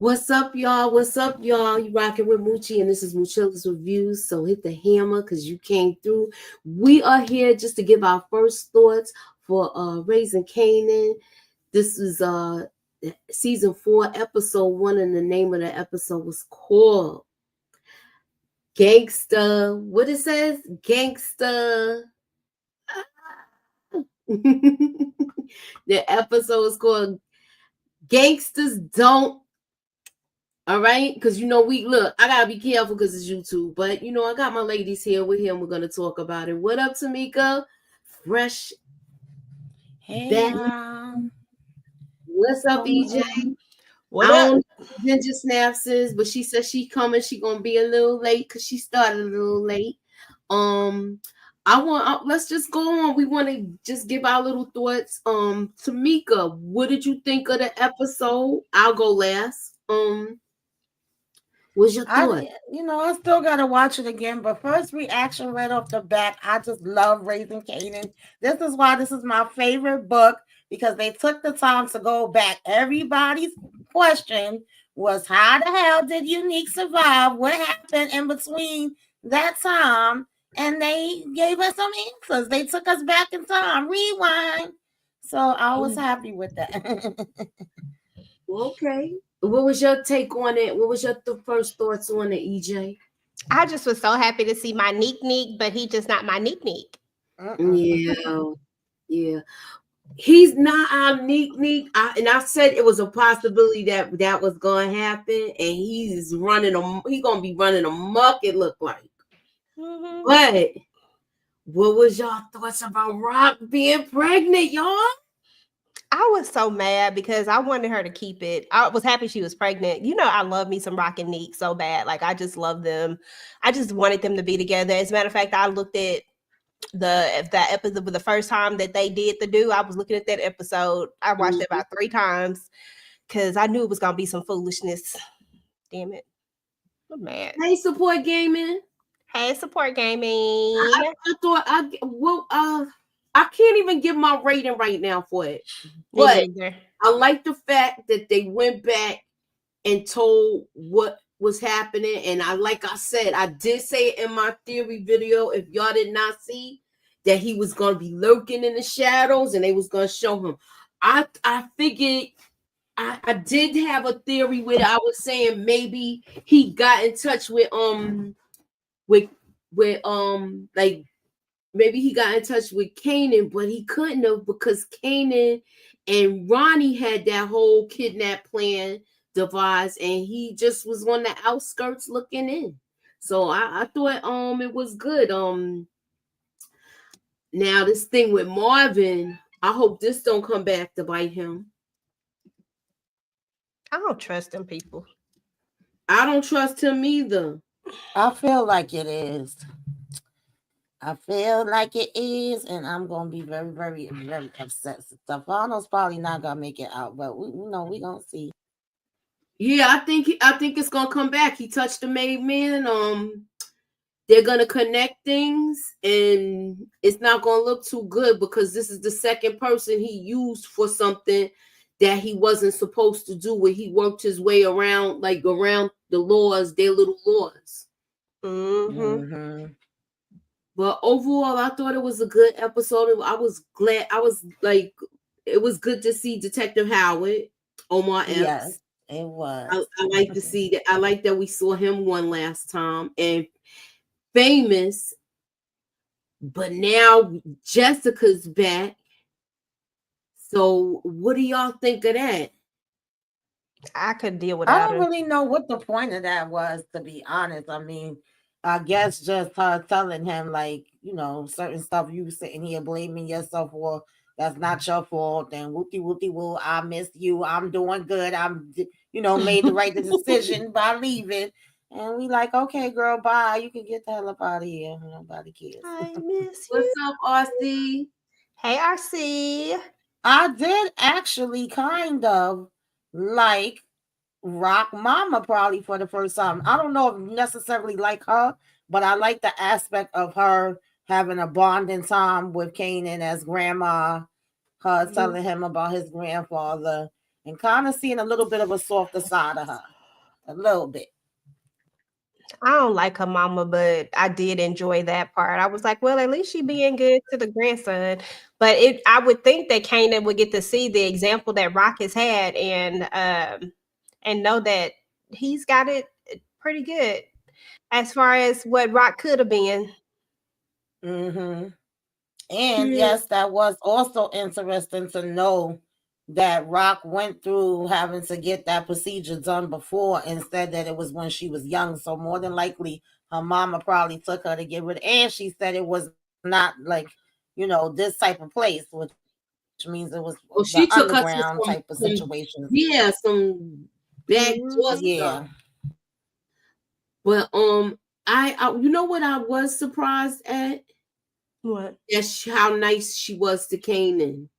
What's up, y'all? What's up, y'all? You rocking with Moochie, and this is Moochilla's Reviews. So hit the hammer because you came through. We are here just to give our first thoughts for Raising Kanan. This is season 4, episode 1, and the name of the episode was called Gangsta. What it says? Gangsta. The episode is called Gangsters Don't. All right, because we look. I gotta be careful because it's YouTube, but I got my ladies here. We're here, and we're gonna talk about it. What up, Tamika? Fresh. Hey, what's up, EJ? What up? Ginger Snaps is, but she said she coming. She gonna be a little late because she started a little late. Let's just go on. We want to just give our little thoughts. Tamika, what did you think of the episode? I'll go last. What's your thought? I still gotta watch it again, but first reaction right off the bat, I just love Raising Kanan. This is why this is my favorite book, because they took the time to go back. Everybody's question was, how the hell did Unique survive? What happened in between that time? And they gave us some answers. They took us back in time. Rewind. So I was happy with that. Okay. What was your take on it? What was your first thoughts on it, EJ? I just was so happy to see my Neek, but he just not my Neek. Yeah. He's not our Neek. And I said it was a possibility that was going to happen, and he's going to be running amok, it looked like. Mm-hmm. But what was y'all thoughts about Rock being pregnant, y'all? I was so mad because I wanted her to keep it. I was happy she was pregnant. I love me some Rock and Neek so bad. Like, I just love them. I just wanted them to be together. As a matter of fact, I looked at that episode the first time that they did the do. I was looking at that episode. I watched it about 3 times because I knew it was going to be some foolishness. Damn it. I'm mad. Hey, Support Gaming. Hey, Support Gaming. I can't even give my rating right now for it. But I like the fact that they went back and told what was happening. And like I said, I did say it in my theory video, if y'all did not see, that he was going to be lurking in the shadows and they was going to show him. I figured I did have a theory where I was saying maybe he got in touch with maybe he got in touch with Kanan, but he couldn't have because Kanan and Ronnie had that whole kidnap plan devised, and he just was on the outskirts looking in. So I thought it was good. Now this thing with Marvin, I hope this don't come back to bite him. I don't trust them people. I don't trust him either. I feel like it is. And I'm gonna be very, very, very upset. Stefano's probably not gonna make it out, but we gonna see. Yeah, I think it's gonna come back. He touched the made man. They're gonna connect things, and it's not gonna look too good because this is the second person he used for something that he wasn't supposed to do, where he worked his way around the laws, their little laws. Mm-hmm. But overall, I thought it was a good episode. I was glad. It was good to see Detective Howard, Omar Epps. Yes, it was. I like to see that. I like that we saw him one last time, and Famous. But now Jessica's back. So what do y'all think of that? I could deal with that. I don't really know what the point of that was, to be honest. I mean, I guess just her telling him, certain stuff you sitting here blaming yourself for, that's not your fault, and whoopty-woo, I missed you, I'm doing good, I'm, made the right decision by leaving. And we like, okay, girl, bye. You can get the hell up out of here. Nobody cares. I miss you. What's up, RC? Hey, RC. I did actually kind of like Rock Mama probably for the first time. I don't know if necessarily like her, but I like the aspect of her having a bonding time with Kanan as grandma, her telling him about his grandfather, and kind of seeing a little bit of a softer side of her. a little bit. I don't like her mama, but I did enjoy that part. I was like, well, at least she being good to the grandson. But I would think that Kanan would get to see the example that Rock has had and know that he's got it pretty good as far as what Rock could have been. Mm-hmm. And yes, that was also interesting to know that Rock went through having to get that procedure done before and said that it was when she was young. So more than likely, her mama probably took her to get rid of, and she said it was not like, this type of place, which means it was she took underground her to type of situation. Yeah, some back door stuff. But I you know what I was surprised at? What? That's how nice she was to Kanan,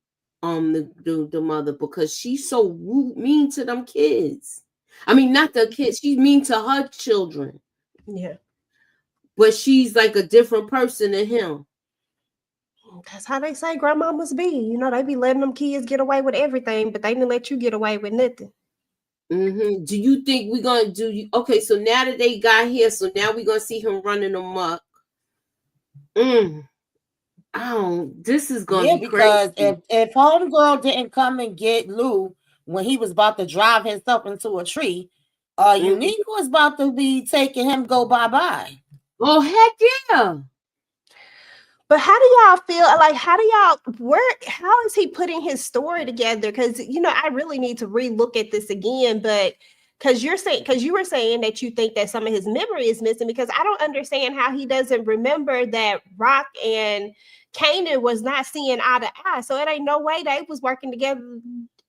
the mother, because she's so rude, mean to them kids. I mean, not the kids. She's mean to her children. Yeah. But she's like a different person than him. That's how they say grandmamas be. They be letting them kids get away with everything, but they didn't let you get away with nothing. Mm-hmm. Do you think we're gonna do? Okay, so now that they got here, so now we're gonna see him running amok. This is gonna be because crazy. if homegirl didn't come and get Lou when he was about to drive himself into a tree, Unique was about to be taking him go bye-bye. Oh, heck yeah. But how do y'all feel? Like, how is he putting his story together? Because, I really need to relook at this again, but because you were saying that you think that some of his memory is missing, because I don't understand how he doesn't remember that Rock and Kanan was not seeing eye to eye. So it ain't no way they was working together.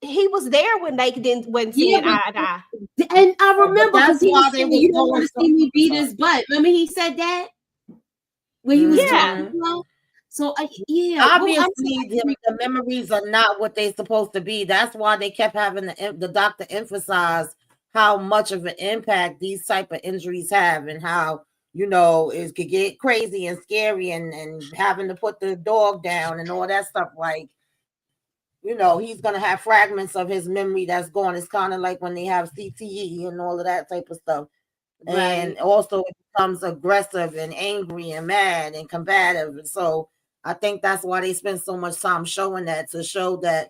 He was there when they wasn't seeing eye to eye. And I remember because he was saying, you don't want to see me beat his butt. Remember he said that? When he was talking about? So, obviously, the memories are not what they're supposed to be. That's why they kept having the doctor emphasize how much of an impact these type of injuries have, and how it could get crazy and scary, and having to put the dog down and all that stuff. Like, he's gonna have fragments of his memory that's gone. It's kind of like when they have CTE and all of that type of stuff. Right. And also it becomes aggressive and angry and mad and combative. And so I think that's why they spend so much time showing that, to show that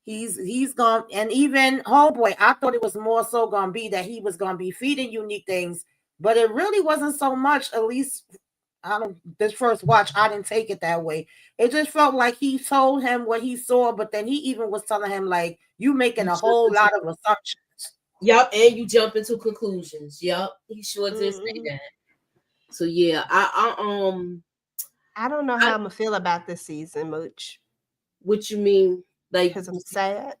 he's gone. And even homeboy, I thought it was more so gonna be that he was gonna be feeding Unique things, but it really wasn't so much. At least this first watch, I didn't take it that way. It just felt like he told him what he saw, but then he even was telling him, like, you making a whole lot of assumptions. Yep, and you jump into conclusions. Yep, he sure did say that. So yeah, I don't know how I'm gonna feel about this season, Mooch. What you mean? Like, because I'm sad.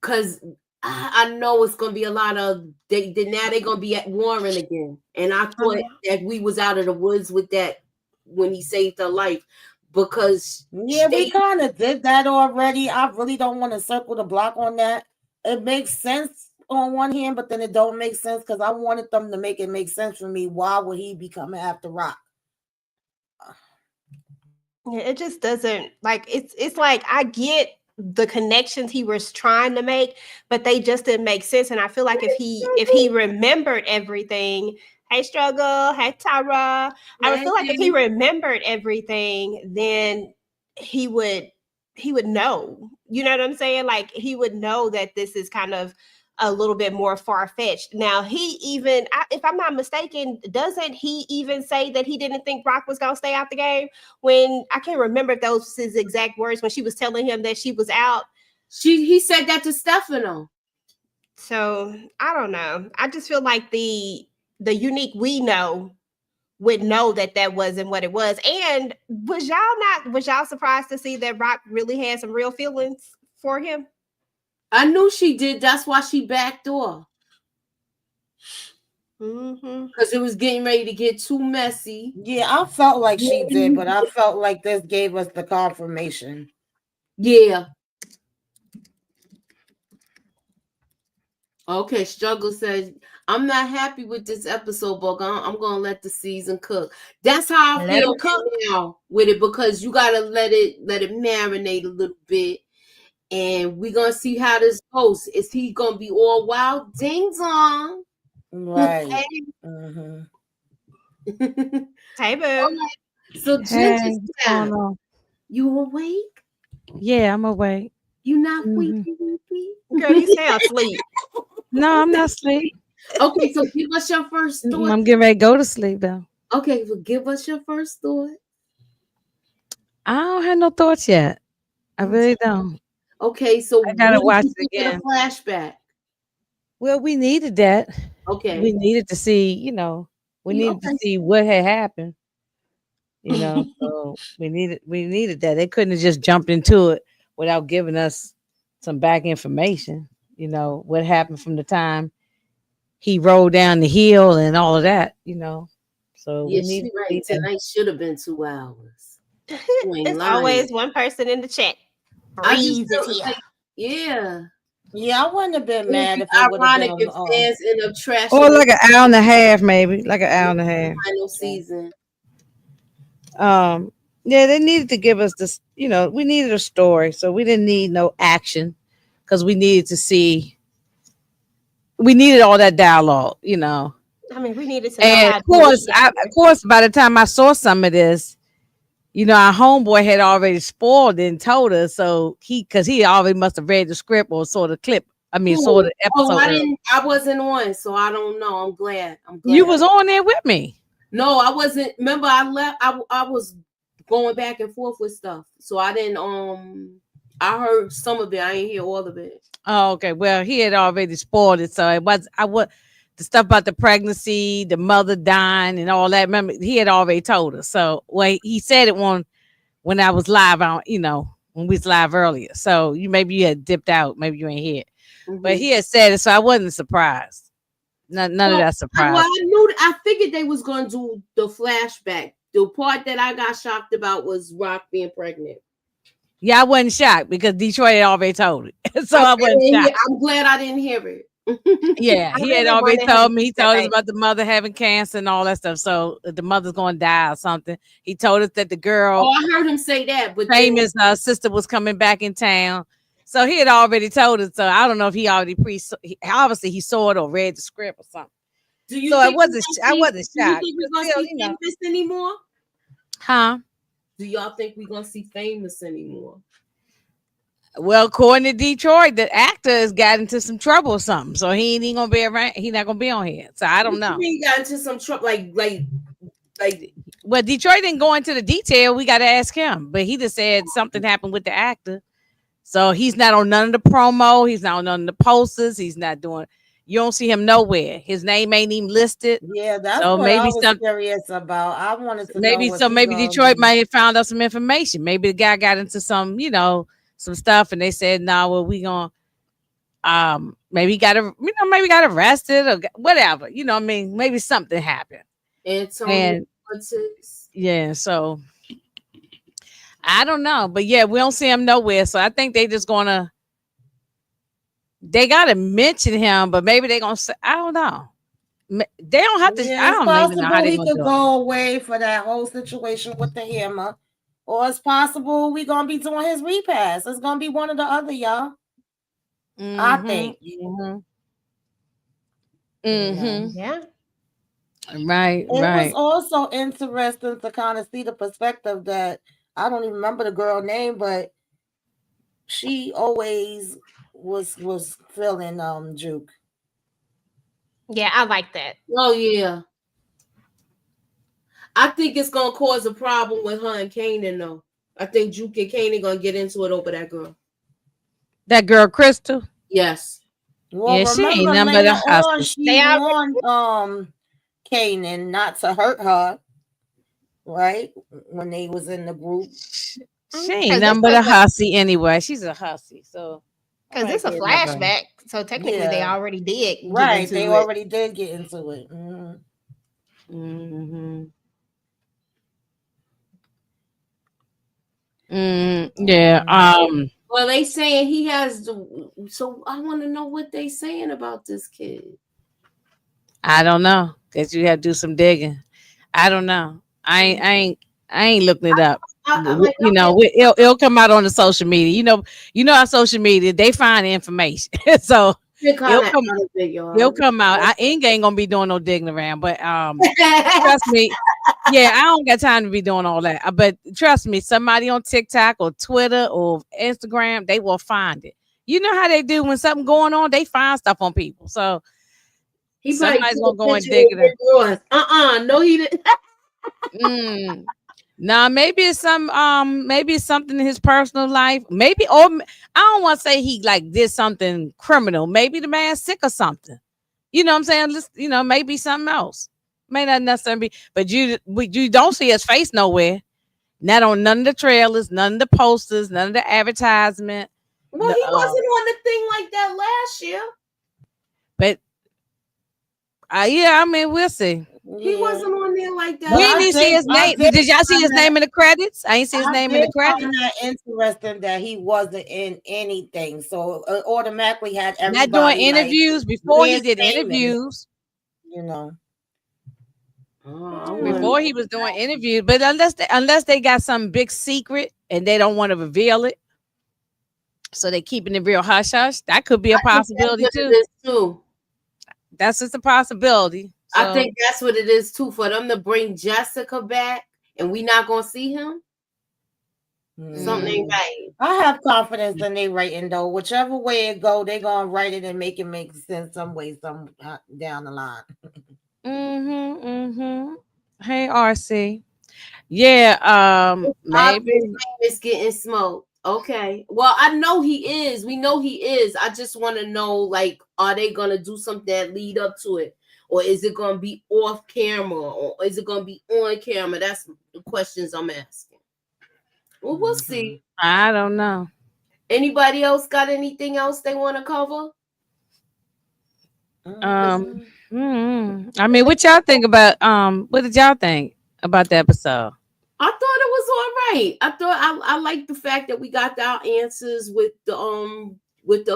Because I know it's gonna be a lot of now they're gonna be at Warren again, and I thought that we was out of the woods with that when he saved her life, because we kind of did that already. I really don't want to circle the block on that. It makes sense on one hand, but then it don't make sense, because I wanted them to make it make sense for me. Why would he be coming after Rock? Yeah, it just doesn't, like, it's like, I get the connections he was trying to make, but they just didn't make sense. And I feel like if he remembered everything, hey Struggle, hey Tara, I feel like if he remembered everything, then he would know. You know what I'm saying? Like, he would know that this is kind of a little bit more far-fetched. Now, he even, if I'm not mistaken, doesn't he even say that he didn't think Rock was going to stay out the game? When, I can't remember if those was his exact words, when she was telling him that she was out. He said that to Stefano. So, I don't know. I just feel like the Unique we know would know that wasn't what it was. And was y'all surprised to see that Rock really had some real feelings for him? I knew she did. That's why she backed off. Because it was getting ready to get too messy. Yeah, I felt like she did, but I felt like this gave us the confirmation. Yeah. Okay, Struggle says, I'm not happy with this episode, but I'm going to let the season cook. That's how I feel now with it, because you got to let it marinate a little bit. And we're gonna see how this goes. Is he gonna be all wild? Ding dong. Right. Hey, boo. Right. So Ginger, you awake? Yeah, I'm awake. You not weepy? Girl, you sound asleep. No, I'm not asleep. Okay, so give us your first thought. I'm getting ready to go to sleep though. Okay, so give us your first thought. I don't have no thoughts yet. I really don't. Okay, so I gotta watch it again. again. A flashback. Well, we needed that. Okay. We needed to see, we needed to see what had happened. So we needed that. They couldn't have just jumped into it without giving us some back information. What happened from the time he rolled down the hill and all of that. So yeah, she right. Tonight should have been 2 hours. It's always one person in the chat. Yeah. Yeah, I wouldn't have been mad if it would have been if fans end up trashing. Or like an hour and a half, maybe. Like an hour and a half. Final season. Yeah, they needed to give us this, we needed a story. So we didn't need no action because we needed to see. We needed all that dialogue, I mean, we needed to know. And of course, by the time I saw some of this, our homeboy had already spoiled it and told us. So because he already must have read the script or saw the clip. I mean, saw the episode. I wasn't on, so I don't know. I'm glad. You was on there with me. No, I wasn't. Remember, I left. I was going back and forth with stuff, so I didn't. I heard some of it. I didn't hear all of it. Oh, okay. Well, he had already spoiled it, so it was. The stuff about the pregnancy, the mother dying, and all that. Remember, he had already told us. So, he said it when I was live on, when we was live earlier. So maybe you had dipped out, maybe you ain't hear it, but he had said it, so I wasn't surprised. None of that surprised. Well, I figured they was gonna do the flashback. The part that I got shocked about was Rock being pregnant. Yeah, I wasn't shocked because Detroit had already told it, so I wasn't shocked. I'm glad I didn't hear it. Yeah, he had already told me. He told us about the mother having cancer and all that stuff. So the mother's going to die or something. He told us that the girl. Oh, I heard him say that. But famous sister was coming back in town. So he had already told us. So I don't know if he already obviously he saw it or read the script or something. I wasn't shocked. Do you think we're gonna see Famous anymore? Huh? Do y'all think we're gonna see Famous anymore? Well, according to Detroit, the actor has got into some trouble or something, so he ain't gonna be around. He's not gonna be on here, so I don't know. He got into some trouble, like. Well, Detroit didn't go into the detail. We got to ask him, but he just said something happened with the actor, so he's not on none of the promo. He's not on none of the posters. He's not doing. You don't see him nowhere. His name ain't even listed. Yeah, that's so what I was curious about. I wanted to maybe know maybe Detroit might have found out some information. Maybe the guy got into some, some stuff, and they said, "No, well, we gonna, maybe he got maybe got arrested or whatever. I mean, maybe something happened." And yeah, so I don't know, but yeah, we don't see him nowhere. So I think they just gonna, they gotta mention him, but maybe they gonna say, I don't know. They don't have to. I don't even know how they gonna do it. Go away for that whole situation with the hammer. Or it's possible we're gonna be doing his repass. It's gonna be one or the other, y'all. I think. Yeah. Right. It was also interesting to kind of see the perspective that I don't even remember the girl name, but she always was feeling Juke. Yeah, I like that. Oh yeah. I think it's gonna cause a problem with her and Kanan, though. I think Juke and Kanan gonna get into it over that girl. That girl, Crystal. Yes. Well, yeah, she ain't nothing but a hustle. She warned Kanan not to hurt her, right? When they was in the group. She ain't nothing but a hussy anyway. She's a hussy, so. Because it's a flashback, so technically they already did. Right, they already did get into it. Yeah. Well, they saying he has. So I want to know what they saying about this kid. I don't know. Guess you have to do some digging. I don't know. I ain't looking it up. it'll come out on the social media. Our social media, they find information. So it'll come out. I ain't gonna be doing no digging around, but trust me, yeah, I don't got time to be doing all that. But trust me, somebody on TikTok or Twitter or Instagram, they will find it. You know how they do when something going on, they find stuff on people. So somebody's gonna go and dig it up. No, he didn't. Nah, maybe it's something in his personal life. Maybe, or I don't want to say he like did something criminal. Maybe the man's sick or something. You know what I'm saying? Maybe something else. May not necessarily be, but you don't see his face nowhere. Not on none of the trailers, none of the posters, none of the advertisement. Well, he wasn't on the thing like that last year. But yeah, I mean, we'll see. He wasn't on there like that. We didn't see his name. Did y'all see his name in the credits? I ain't see his name in the credits. I'm not interested that he wasn't in anything, so automatically had everybody not doing interviews before he did interviews. Before he was doing interviews, but unless they got some big secret and they don't want to reveal it, so they're keeping it real hush hush. That could be a possibility too. That's just a possibility. So. I think that's what it is too. For them to bring Jessica back and we not gonna see him, something ain't right. I have confidence in they writing though. Whichever way it go, they gonna write it and make it make sense some way, some down the line. Hey, RC. Yeah. Maybe it's getting smoked. Okay. Well, I know he is. We know he is. I just want to know, like, are they gonna do something that lead up to it? Or is it going to be off camera? Or is it going to be on camera? That's the questions I'm asking. Well, we'll see. I don't know. Anybody else got anything else they want to cover? I mean, what y'all think about what did y'all think about the episode? I thought it was all right. I thought I liked the fact that we got our answers with the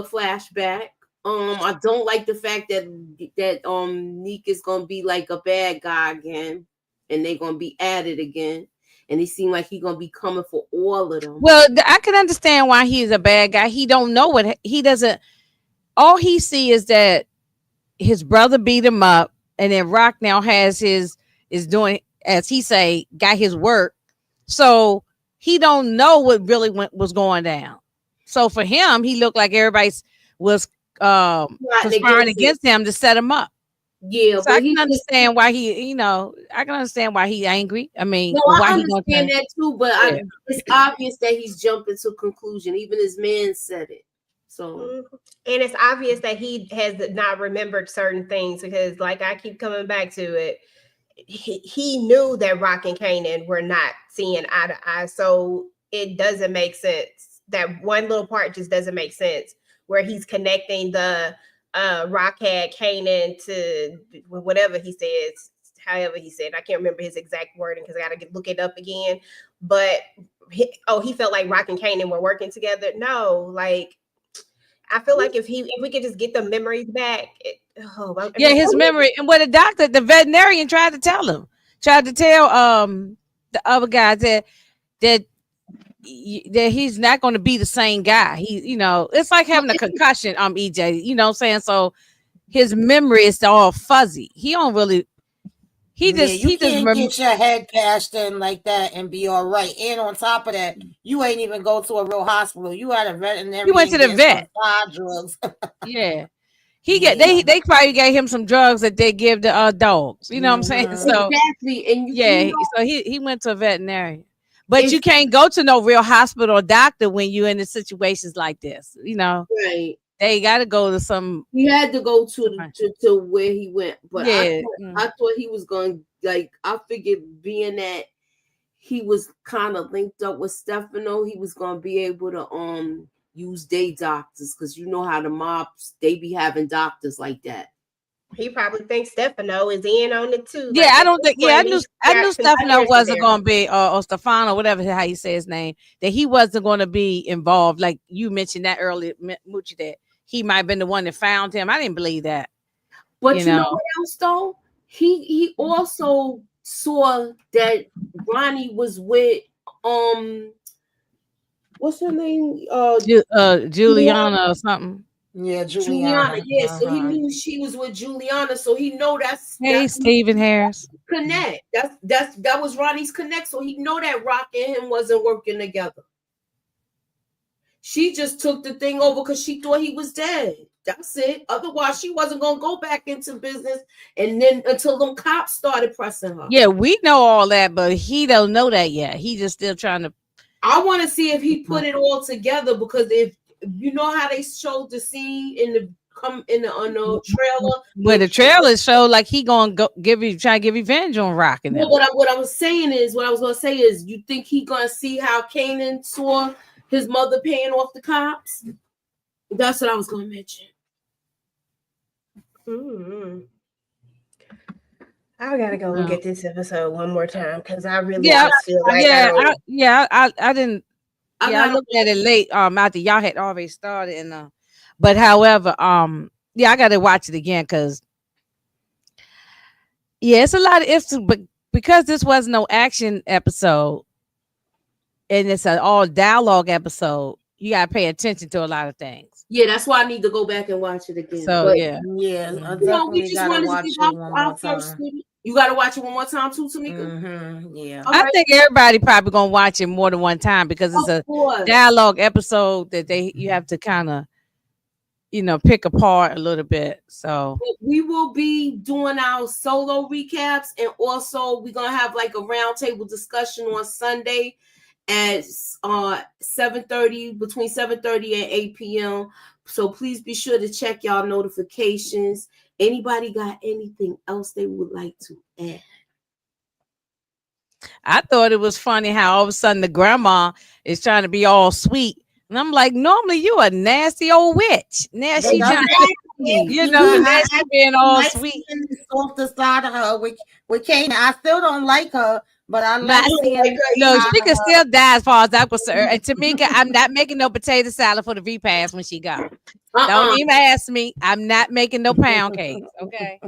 flashback. I don't like the fact that Neek is gonna be like a bad guy again, and they're gonna be at it again, and it seemed like he's gonna be coming for all of them. Well, I can understand why he's a bad guy. He don't know what he doesn't. All he see is that his brother beat him up, and then Rock now is doing, as he say, got his work, so he don't know what really was going down. So for him, he looked like everybody was conspiring against him to set him up. Yeah, so I can understand why he, I can understand why he's angry. I mean, I understand that too, but it's obvious that he's jumping to conclusion. Even his man said it. So, and it's obvious that he has not remembered certain things because, like I keep coming back to it, he knew that Rock and Kanan were not seeing eye to eye. So it doesn't make sense. That one little part just doesn't make sense. Where he's connecting the Rockhead Kanan to whatever he says, however he said. I can't remember his exact wording because I got to look it up again. But he felt like Rock and Kanan were working together. No, like I feel like if we could just get the memories back. His memory. And what the veterinarian tried to tell the other guys that he's not going to be the same guy. It's like having a concussion. EJ, you know what I'm saying? So his memory is all fuzzy. He don't really. He just get your head cashed in like that and be all right. And on top of that, you ain't even go to a real hospital. You had a veterinarian. You went to the vet. Drugs. Yeah. They probably gave him some drugs that they give the dogs. You know what I'm saying? So exactly. And so he went to a veterinarian. But you can't go to no real hospital or doctor when you're in the situations like this. Right. They got to go to some. He had to go to where he went, but I thought he was going. Like I figured, being that he was kind of linked up with Stefano, he was going to be able to use day doctors because you know how the mobs they be having doctors like that. He probably thinks Stefano is in on it too. Yeah, I don't think. Yeah, I knew Stefano wasn't going to be, or Stefano, whatever how you say his name, that he wasn't going to be involved. Like you mentioned that earlier, Moochie, that he might have been the one that found him. I didn't believe that. But you know what else though? He also saw that Ronnie was with what's her name? Juliana or something. Yeah, Juliana. Yeah, so he Uh-huh. knew she was with Juliana, so he know that's Stephen Harris connect. That was Ronnie's connect, so he know that Rock and him wasn't working together. She just took the thing over because she thought he was dead. That's it. Otherwise, she wasn't gonna go back into business, and then until them cops started pressing her. Yeah, we know all that, but he don't know that yet. He just still trying to. I want to see if he put it all together, because if you know how they showed the scene in the trailer, where the trailer showed like he gonna go try to give revenge on Rock and them. What I was gonna say is, you think he gonna see how Kanan saw his mother paying off the cops? That's what I was gonna mention. Mm-hmm. I gotta go and get this episode one more time because I really feel like I didn't. I looked at it late. After y'all had already started, and but however, I gotta watch it again because it's a lot of ifs, but because this was no action episode and it's an all dialogue episode, you gotta pay attention to a lot of things. Yeah, that's why I need to go back and watch it again. So but, I definitely gotta watch it one more time. You gotta watch it one more time too, Tamika. Mm-hmm. Yeah, I think everybody probably gonna watch it more than one time because it's a dialogue episode that you have to kind of pick apart a little bit. So we will be doing our solo recaps, and also we're gonna have like a roundtable discussion on Sunday at 7:30, between 7:30 and 8 p.m. So please be sure to check y'all notifications. Anybody got anything else they would like to add? I thought it was funny how all of a sudden the grandma is trying to be all sweet. And I'm like, normally you a nasty old witch. Now she's trying to, nasty being all sweet. Off the side of her with Kanan. I still don't like her, but I like her. No, she can still die as far as I'm concerned. And Tamika, I'm not making no potato salad for the repast when she got. Don't even ask me. I'm not making no pound cakes. Okay.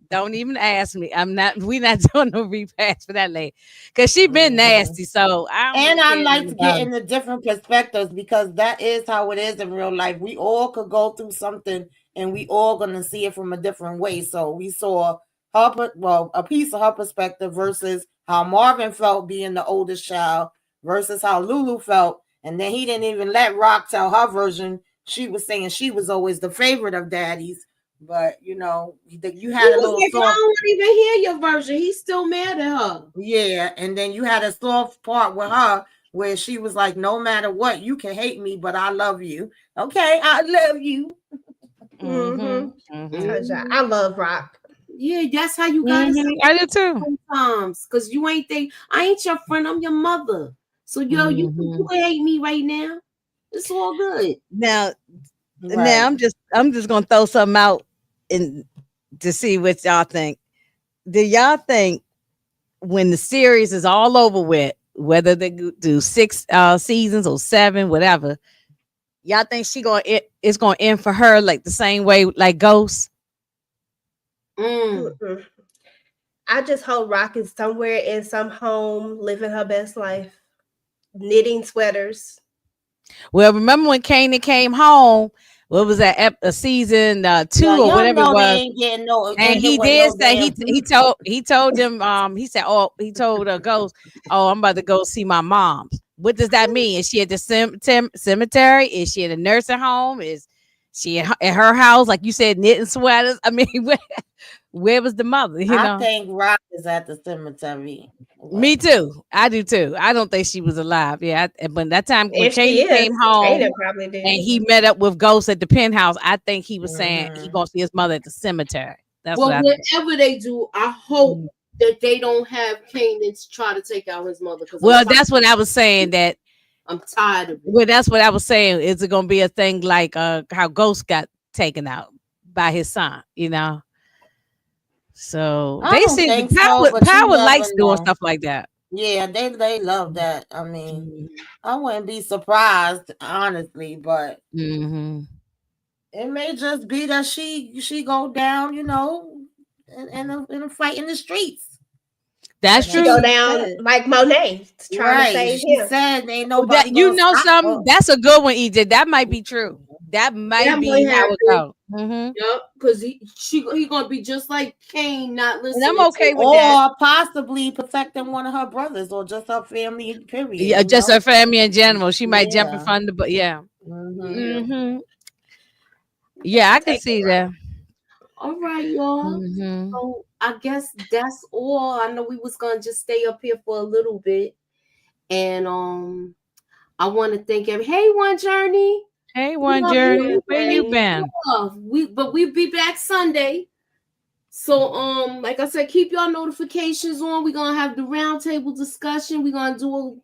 Don't even ask me. We're not doing no repast for that lady. Because she been nasty. So I like to get into different perspectives, because that is how it is in real life. We all could go through something and we all gonna see it from a different way. So we saw a piece of her perspective versus how Marvin felt being the oldest child versus how Lulu felt. And then he didn't even let Rock tell her version. She was saying she was always the favorite of daddies, but you had a little soft. I don't even hear your version. He's still mad at her. Yeah, and then you had a soft part with her where she was like, "No matter what, you can hate me, but I love you." Okay, I love you. I love Rock. Yeah, that's how you gotta say. I do too. Sometimes, because I ain't your friend. I'm your mother. So you hate me right now. It's all good. Now I'm just gonna throw something out and to see what y'all think. Do y'all think when the series is all over with, whether they do 6 seasons or 7, whatever, y'all think it's gonna end for her like the same way like Ghost? I just hope Rock is somewhere in some home living her best life, knitting sweaters. Well, remember when Kanan came home? What was that? Season 2 or whatever it was. And he did say he told him he said, he told Ghost, I'm about to go see my mom. What does that mean? Is she at the cemetery? Is she in a nursing home? Is she at her house? Like you said, knitting sweaters. I mean, where was the mother? I think Rock is at the cemetery. Me too. I do too. I don't think she was alive. Yeah, but that time when Kanan came home and he met up with Ghost at the penthouse, I think he was saying he gonna see his mother at the cemetery. That's whatever they do, I hope that they don't have Kanan try to take out his mother. Well, that's what I was saying. That I'm tired of it. Well, that's what I was saying. Is it gonna be a thing like how Ghost got taken out by his son? So they see power likes doing stuff like that. Yeah, they love that. I mean, I wouldn't be surprised, honestly, but it may just be that she go down, in a fight in the streets. That's She true. go down like Monet, trying to save She him. said ain't nobody. That, you know stop something? her. That's a good one, EJ. That might be true. That might be how it go. Yep, because he gonna be just like Kane, not listening. And I'm okay with or that. possibly protecting one of her brothers or just her family. Period. Yeah, just her family in general. She might jump in front of the, but yeah. Yeah, I can see that. All right, y'all. So I guess that's all. I know we was gonna just stay up here for a little bit, and I want to thank every. Hey, One Journey. Hey, One Journey, where you been? We'll be back Sunday. So like I said, keep y'all notifications on. We're gonna have the roundtable discussion. We're gonna do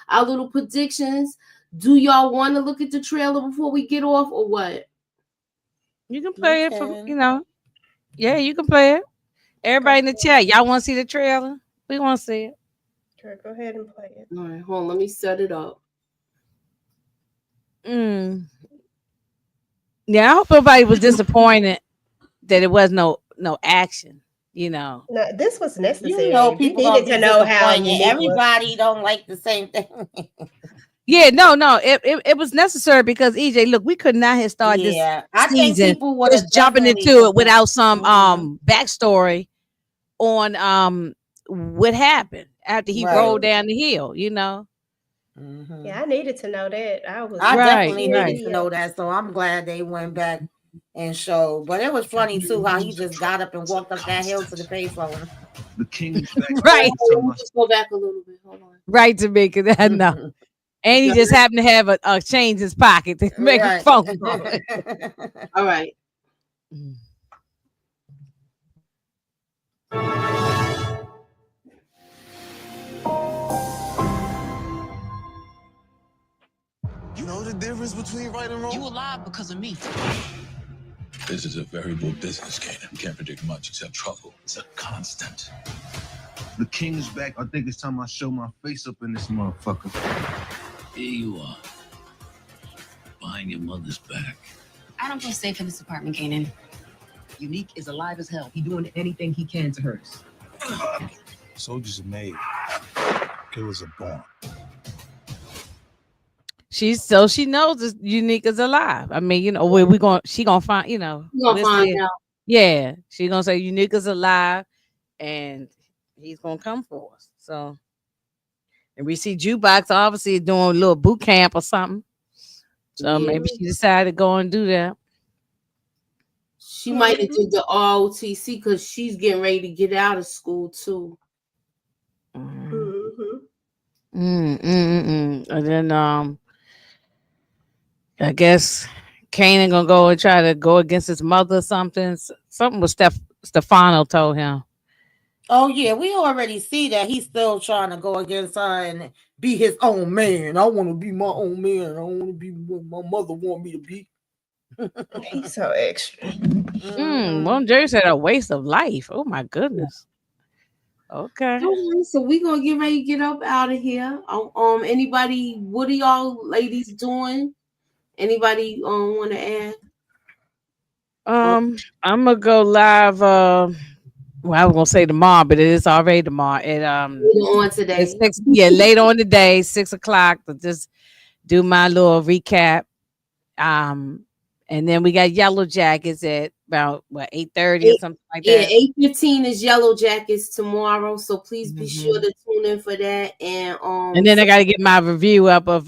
our little predictions. Do y'all want to look at the trailer before we get off, or what? You can play it from, yeah, you can play it. Everybody in the chat, y'all want to see the trailer? We want to see it. Sure, go ahead and play it. All right, hold on. Let me set it up. Yeah, I hope everybody was disappointed that it was no action. No, this was necessary. People needed to know how everybody don't like the same thing. Yeah, no, it was necessary because EJ, look, we could not have started this season just jumping into it without some backstory on what happened after he rolled down the hill, Yeah, I needed to know that. I definitely needed to know that, so I'm glad they went back and showed. But it was funny too how he just got up and walked up that hill to the payphone. The king, right? Just go back a little bit. Hold on. Right, Tamika. That no. And he just happened to have a change in his pocket to make a phone call. All right. You know the difference between right and wrong? You alive because of me. This is a variable business, Kanan. You can't predict much except trouble. It's a constant. The king is back. I think it's time I show my face up in this motherfucker. Here you are. Behind your mother's back. I don't feel safe in this apartment, Kanan. Unique is alive as hell. He doing anything he can to hurt us. Soldiers are made. Killers are born. She knows this Unique is alive. I mean, she gonna find, We'll find out. Yeah, she gonna say Unique is alive, and he's gonna come for us. So, and we see Jukebox obviously doing a little boot camp or something. So maybe she decided to go and do that. She might have did the ROTC because she's getting ready to get out of school too. And then I guess Kanan gonna go and try to go against his mother or something. Something with Stefano told him. Oh yeah, we already see that he's still trying to go against her and be his own man. I want to be my own man. I want to be what my mother want me to be. He's so extra. One Jerry said a waste of life. Oh my goodness. Okay. So we gonna get ready to get up out of here. Anybody? What are y'all ladies doing? Anybody want to add? I'm gonna go live. Well, I was gonna say tomorrow, but it is already tomorrow. On today. Later on today, 6:00 to just do my little recap. And then we got Yellow Jackets at about 8:30 or something like that. Yeah, 8:15 is Yellow Jackets tomorrow. So please be sure to tune in for that. And then I got to get my review up of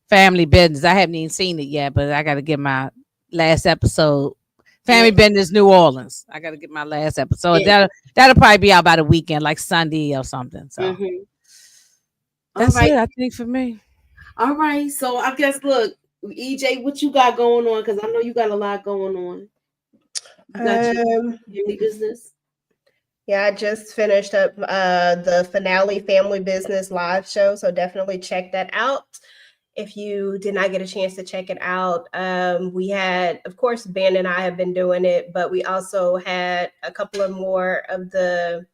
Family Business. I haven't even seen it yet, but I got to get my last episode. Family Business New Orleans. I got to get my last episode. That'll probably be out by the weekend, like Sunday or something. So that's it, I think, for me. All right. So I guess, look, EJ, what you got going on? Because I know you got a lot going on. You got your family business. Yeah, I just finished up the finale Family Business live show. So definitely check that out. If you did not get a chance to check it out, we had, of course, Ben and I have been doing it, but we also had a couple of more of the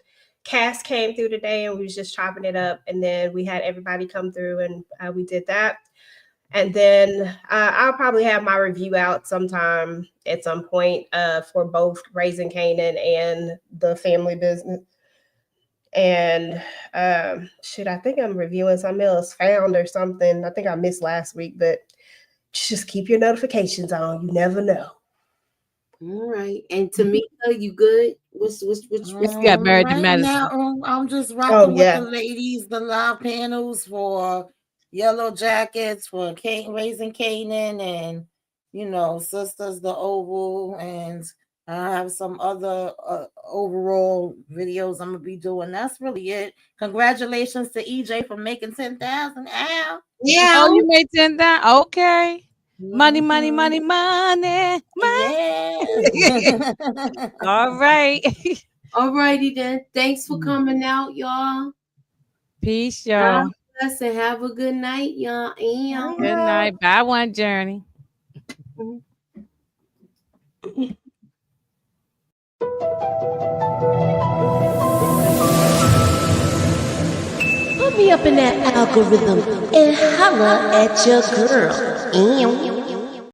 cast came through today and we was just chopping it up. And then we had everybody come through and we did that. And then I'll probably have my review out sometime at some point for both Raising Kanan and the Family Business. And shit, I think I'm reviewing something else, Found or something. I think I missed last week, but just keep your notifications on. You never know. All right. And Tamika, you good? What's got married to right Madison. now, I'm just rocking with the ladies, the live panels for Yellow Jackets, for Raising Kanan, and Sisters the Oval, and I have some other overall videos I'm gonna be doing. That's really it. Congratulations to EJ for making 10,000. Yeah. Oh, you made 10,000. Okay. Money, money, money, money, money. Yeah. All right. All righty then. Thanks for coming out, y'all. Peace, y'all. God bless and have a good night, y'all. Good night. Bye, One Journey. Put me up in that algorithm and holla at your girl.